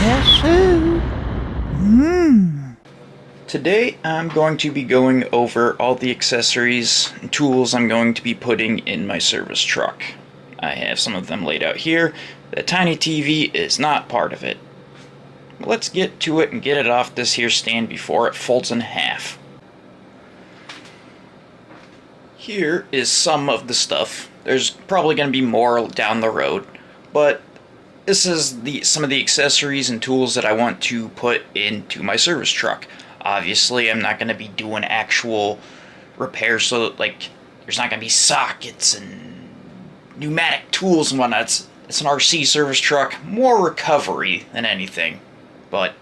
Yes, Today I'm going to be going over all the accessories and tools I'm going to be putting in my service truck. I have some of them laid out here. The tiny TV is not part of it. Let's get to it and get it off this here stand before it folds in half. Here is some of the stuff. There's probably going to be more down the road, but this is some of the accessories and tools that I want to put into my service truck. Obviously, I'm not going to be doing actual repairs, so like there's not going to be sockets and pneumatic tools and whatnot. It's an RC service truck, more recovery than anything. But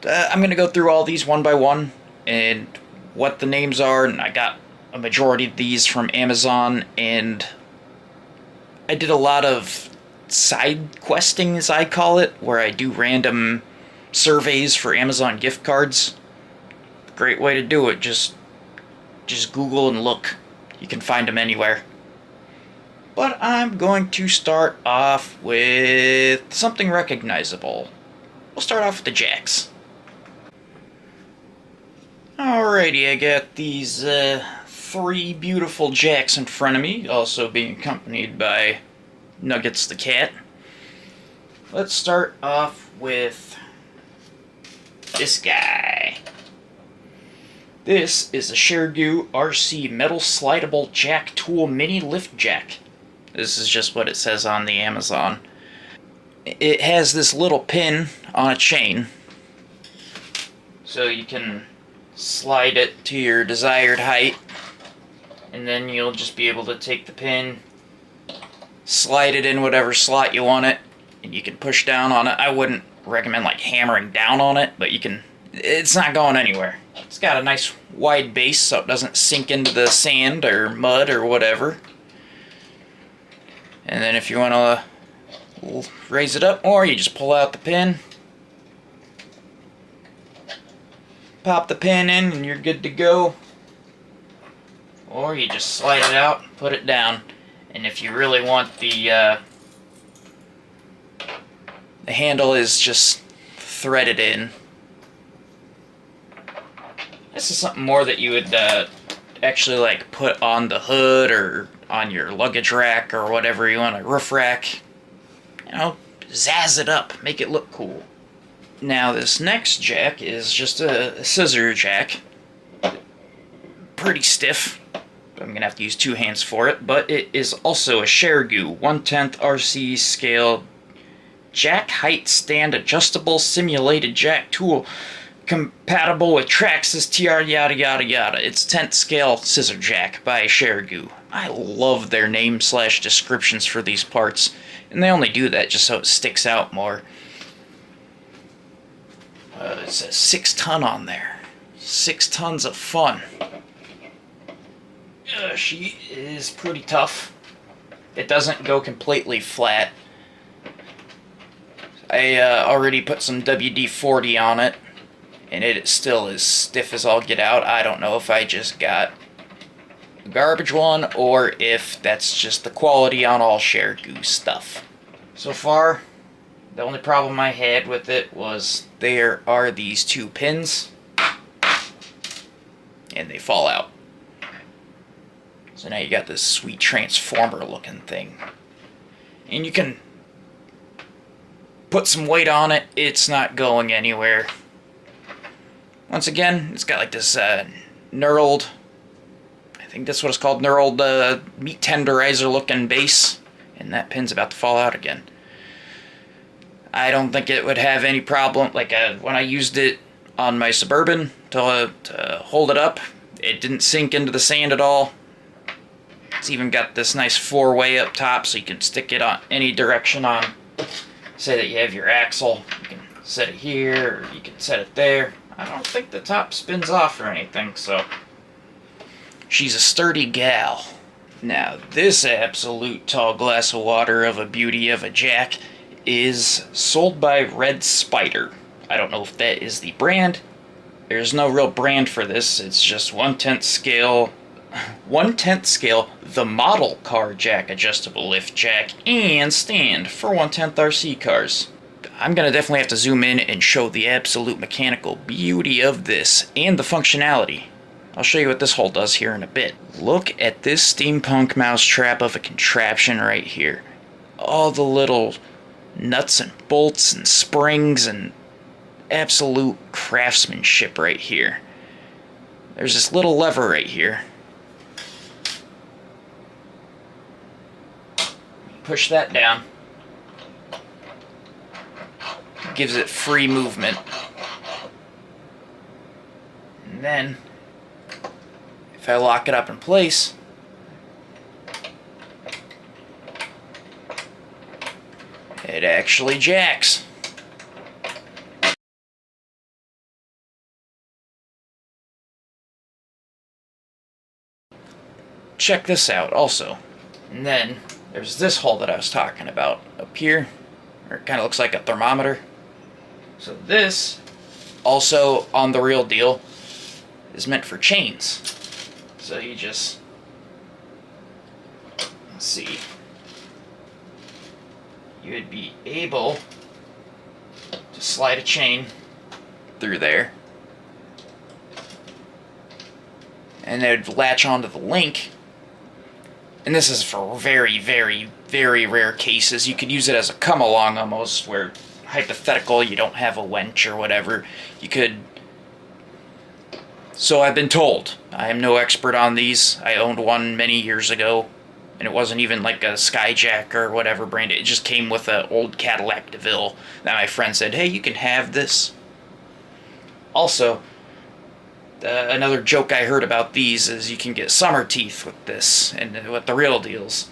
I'm going to go through all these one by one and what the names are, and I got a majority of these from Amazon, and I did a lot of side questing, as I call it, where I do random surveys for Amazon gift cards. Great way to do it. Just Google and look. You can find them anywhere. But I'm going to start off with something recognizable. We'll start off with the jacks. Alrighty, I got these three beautiful jacks in front of me, also being accompanied by Nuggets the cat. Let's start off with this guy. This is a Shergu RC Metal Slidable Jack Tool Mini Lift Jack. This is just what it says on the Amazon. It has this little pin on a chain, so you can slide it to your desired height, and then you'll just be able to take the pin, slide it in whatever slot you want it, and you can push down on it. I wouldn't recommend like hammering down on it, but it's not going anywhere. It's got a nice wide base so it doesn't sink into the sand or mud or whatever. And then if you want to raise it up more, you just pull out the pin, pop the pin in, and you're good to go. Or you just slide it out, put it down. And if you really want the handle is just threaded in. This is something more that you would actually like put on the hood or on your luggage rack or whatever you want, a roof rack. You know, zazz it up, make it look cool. Now this next jack is just a scissor jack. Pretty stiff. I'm gonna have to use two hands for it, but it is also a Shergu 1/10 RC scale jack height stand adjustable simulated jack tool compatible with Traxxas TR yada yada yada. It's 10th scale scissor jack by Shergu. I love their name / descriptions for these parts, and they only do that just so it sticks out more. It says 6 ton on there. 6 tons of fun. She is pretty tough. It doesn't go completely flat. I already put some WD-40 on it, and it still is stiff as all get out. I don't know if I just got a garbage one or if that's just the quality on all Shergu stuff. So far, the only problem I had with it was there are these two pins, and they fall out. So now you got this sweet transformer looking thing. And you can put some weight on it, it's not going anywhere. Once again, it's got like this knurled, I think that's what it's called, knurled meat tenderizer looking base. And that pin's about to fall out again. I don't think it would have any problem. Like when I used it on my Suburban to hold it up, it didn't sink into the sand at all. It's even got this nice 4-way up top so you can stick it on any direction on. Say that you have your axle, you can set it here, or you can set it there. I don't think the top spins off or anything, so she's a sturdy gal. Now, this absolute tall glass of water of a beauty of a jack is sold by Red Spider. I don't know if that is the brand. There's no real brand for this. It's just 1/10 scale, the model car jack adjustable lift jack and stand for 1/10 RC cars. I'm going to definitely have to zoom in and show the absolute mechanical beauty of this and the functionality. I'll show you what this hole does here in a bit. Look at this steampunk mousetrap of a contraption right here. All the little nuts and bolts and springs and absolute craftsmanship right here. There's this little lever right here. Push that down. Gives it free movement. And then, if I lock it up in place, it actually jacks. Check this out also. And then there's this hole that I was talking about up here, where it kind of looks like a thermometer. So this, also on the real deal, is meant for chains. So you just, let's see, you would be able to slide a chain through there, and it would latch onto the link. And this is for very, very, very rare cases. You could use it as a come-along almost, where hypothetical you don't have a winch or whatever. You could... So I've been told. I am no expert on these. I owned one many years ago, and it wasn't even like a Skyjack or whatever brand. It just came with an old Cadillac DeVille. Now my friend said, hey, you can have this. Also, another joke I heard about these is you can get summer teeth with this and with the real deals.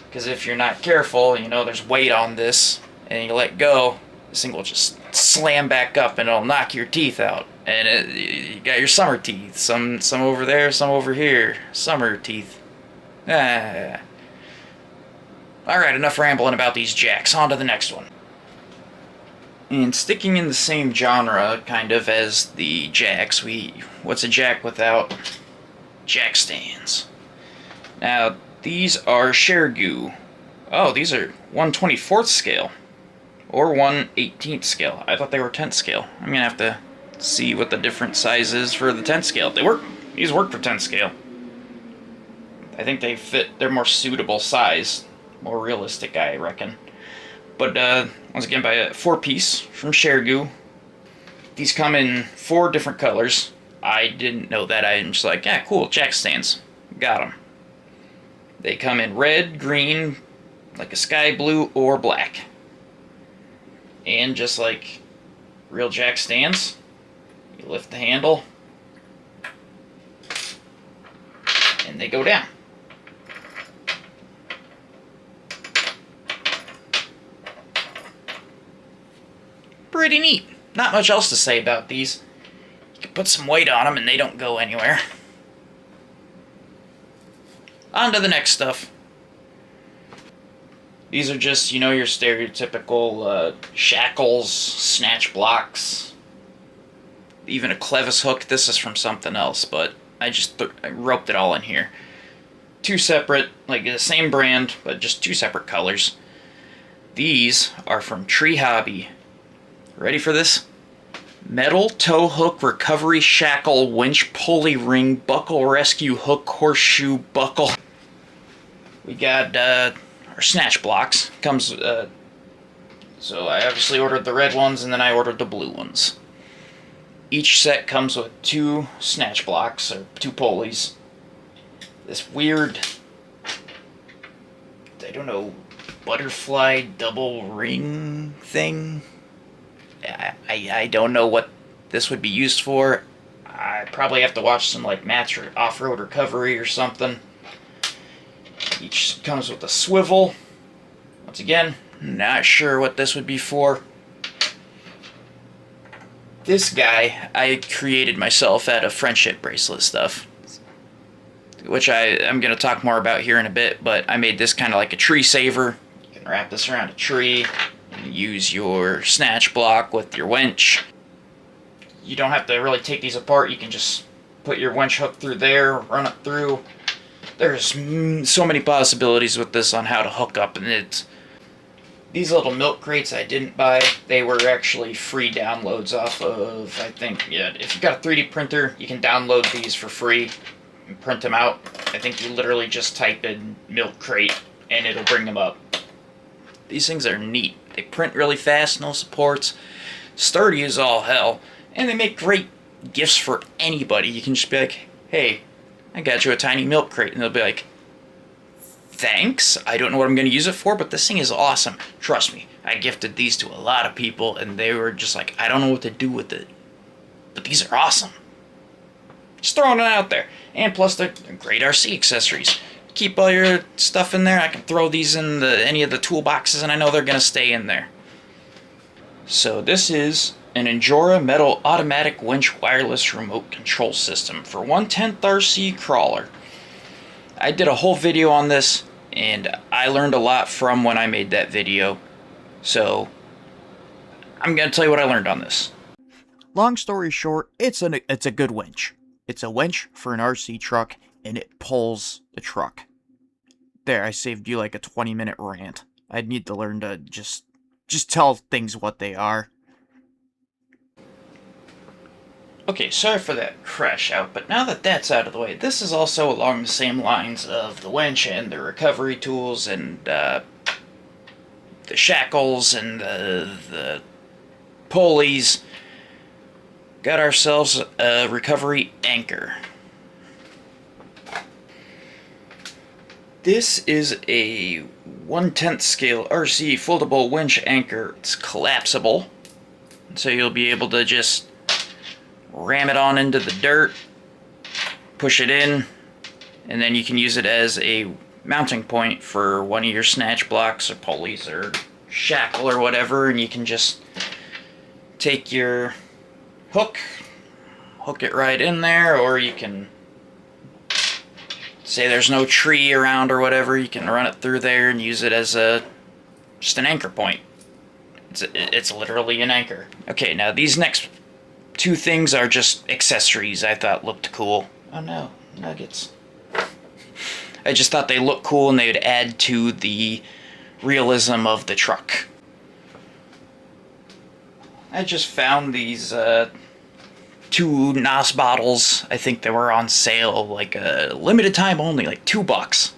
Because if you're not careful, you know, there's weight on this, and you let go, this thing will just slam back up and it'll knock your teeth out. And you got your summer teeth. Some over there, some over here. Summer teeth. Alright, enough rambling about these jacks. On to the next one. And sticking in the same genre, kind of, as the jacks, what's a jack without jack stands? Now, these are Chergoo. Oh, these are 1/24th scale. Or 1/18th scale. I thought they were 10th scale. I'm gonna have to see what the different size is for the 10th scale. These work for 10th scale. I think they fit, they're more suitable size. More realistic, I reckon. But, once again, by a 4-piece from Chergoo. These come in 4 different colors. I didn't know that. I'm just like, yeah, cool, jack stands. Got them. They come in red, green, like a sky blue, or black. And just like real jack stands, you lift the handle, and they go down. Pretty neat. Not much else to say about these. You can put some weight on them and they don't go anywhere. On to the next stuff. These are just, you know, your stereotypical shackles, snatch blocks, even a clevis hook. This is from something else, but I roped it all in here. 2 separate, like the same brand, but just 2 separate colors. These are from Tree Hobby. Ready for this? Metal tow hook recovery shackle winch pulley ring buckle rescue hook horseshoe buckle. We got our snatch blocks. Comes so I obviously ordered the red ones and then I ordered the blue ones. Each set comes with 2 snatch blocks or 2 pulleys. This weird, I don't know, butterfly double ring thing. I don't know what this would be used for. I probably have to watch some like match or off-road recovery or something. Each comes with a swivel. Once again, not sure what this would be for. This guy I created myself out of friendship bracelet stuff, which I'm going to talk more about here in a bit, but I made this kind of like a tree saver. You can wrap this around a tree. Use your snatch block with your winch. You don't have to really take these apart. You can just put your winch hook through there, run it through. There's so many possibilities with this on how to hook up, and These little milk crates I didn't buy. They were actually free downloads off of, I think, yeah, if you've got a 3D printer, you can download these for free and print them out. I think you literally just type in milk crate and it'll bring them up. These things are neat. They print really fast, no supports, sturdy as all hell, and they make great gifts for anybody. You can just be like, hey, I got you a tiny milk crate, and they'll be like, thanks, I don't know what I'm going to use it for, but this thing is awesome. Trust me, I gifted these to a lot of people, and they were just like, I don't know what to do with it, but these are awesome. Just throwing it out there. And plus, they're great RC accessories. Keep all your stuff in there. I can throw these in any of the toolboxes, and I know they're going to stay in there. So this is an Injora Metal Automatic Winch Wireless Remote Control System for 1/10 RC Crawler. I did a whole video on this, and I learned a lot from when I made that video. So I'm going to tell you what I learned on this. Long story short, it's a good winch. It's a winch for an RC truck, and it pulls the truck. There, I saved you like a 20-minute rant. I need to learn to just tell things what they are. Okay, sorry for that crash out, but now that that's out of the way, this is also along the same lines of the winch and the recovery tools and the shackles and the pulleys. Got ourselves a recovery anchor. This is a 1/10 scale RC foldable winch anchor. It's collapsible, so you'll be able to just ram it on into the dirt, push it in, and then you can use it as a mounting point for one of your snatch blocks or pulleys or shackle or whatever, and you can just take your hook it right in there, or you can say there's no tree around or whatever, you can run it through there and use it as just an anchor point. It's literally an anchor. Okay, now these next two things are just accessories I thought looked cool. Oh no, nuggets. I just thought they looked cool and they would add to the realism of the truck. I just found these two NOS bottles. I think they were on sale, like limited time only, like $2.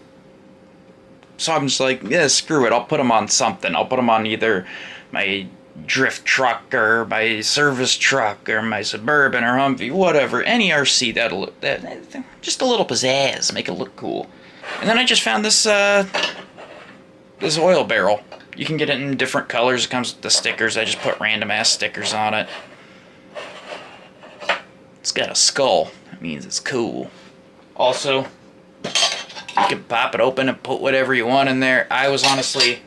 So I'm just like, yeah, screw it. I'll put them on something. I'll put them on either my drift truck or my service truck or my Suburban or Humvee, whatever. Any RC that'll look just a little pizzazz, make it look cool. And then I just found this this oil barrel. You can get it in different colors. It comes with the stickers. I just put random ass stickers on it. It's got a skull. That means it's cool. Also, you can pop it open and put whatever you want in there. I was honestly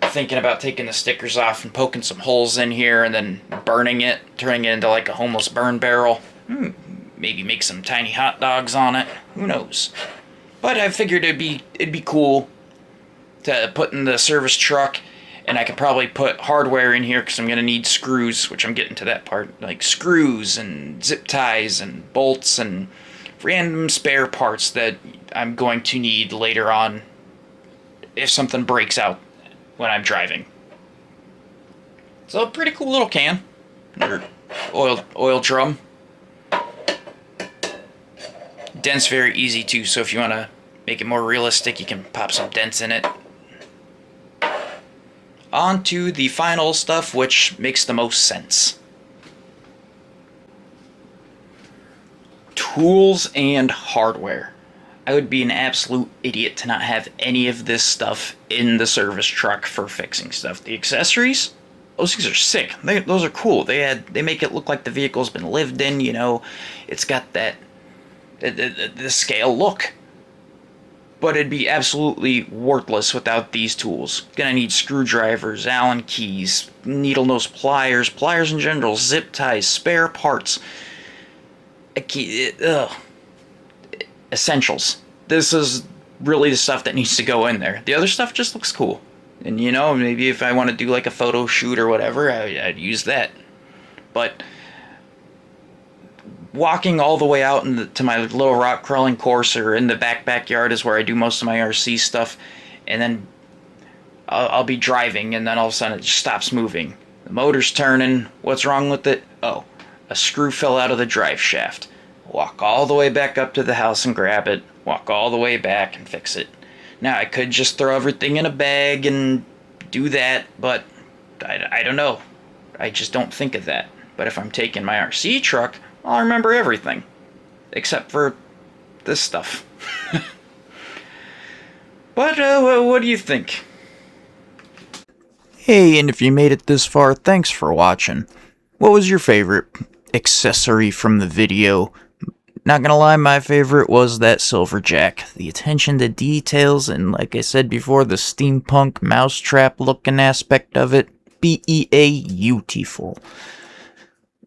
thinking about taking the stickers off and poking some holes in here and then burning it, turning it into like a homeless burn barrel. Maybe make some tiny hot dogs on it. Who knows? But I figured it'd be cool to put in the service truck, and I could probably put hardware in here because I'm going to need screws, which I'm getting to that part, like screws and zip ties and bolts and random spare parts that I'm going to need later on if something breaks out when I'm driving. So a pretty cool little can, or oil drum. Dent's very easy too, so if you want to make it more realistic, you can pop some dents in it. On to the final stuff, which makes the most sense. Tools and hardware. I would be an absolute idiot to not have any of this stuff in the service truck for fixing stuff. The accessories, those things are sick. Those are cool. They make it look like the vehicle's been lived in, you know. It's got that the scale look. But it'd be absolutely worthless without these tools. Gonna need screwdrivers, Allen keys, needle nose pliers, pliers in general, zip ties, spare parts. Essentials. This is really the stuff that needs to go in there. The other stuff just looks cool. And you know, maybe if I want to do like a photo shoot or whatever, I'd use that. But walking all the way out to my little rock crawling course or in the backyard is where I do most of my RC stuff, and then I'll be driving, and then all of a sudden it just stops moving. The motor's turning. What's wrong with it? Oh, a screw fell out of the drive shaft. Walk all the way back up to the house and grab it. Walk all the way back and fix it. Now, I could just throw everything in a bag and do that, but I don't know. I just don't think of that. But if I'm taking my RC truck, I'll remember everything. Except for this stuff. But, what do you think? Hey, and if you made it this far, thanks for watching. What was your favorite accessory from the video? Not gonna lie, my favorite was that Silverjack. The attention to details and, like I said before, the steampunk mousetrap looking aspect of it. Beautiful.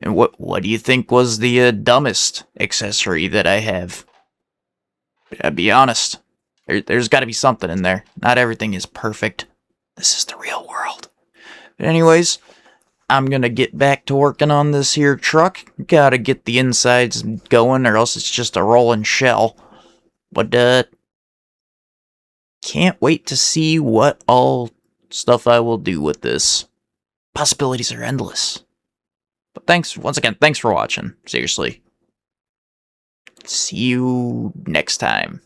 And what do you think was the dumbest accessory that I have? Be honest. There's gotta be something in there. Not everything is perfect. This is the real world. But anyways, I'm gonna get back to working on this here truck. Gotta get the insides going, or else it's just a rolling shell. But, can't wait to see what all stuff I will do with this. Possibilities are endless. But once again, thanks for watching. Seriously. See you next time.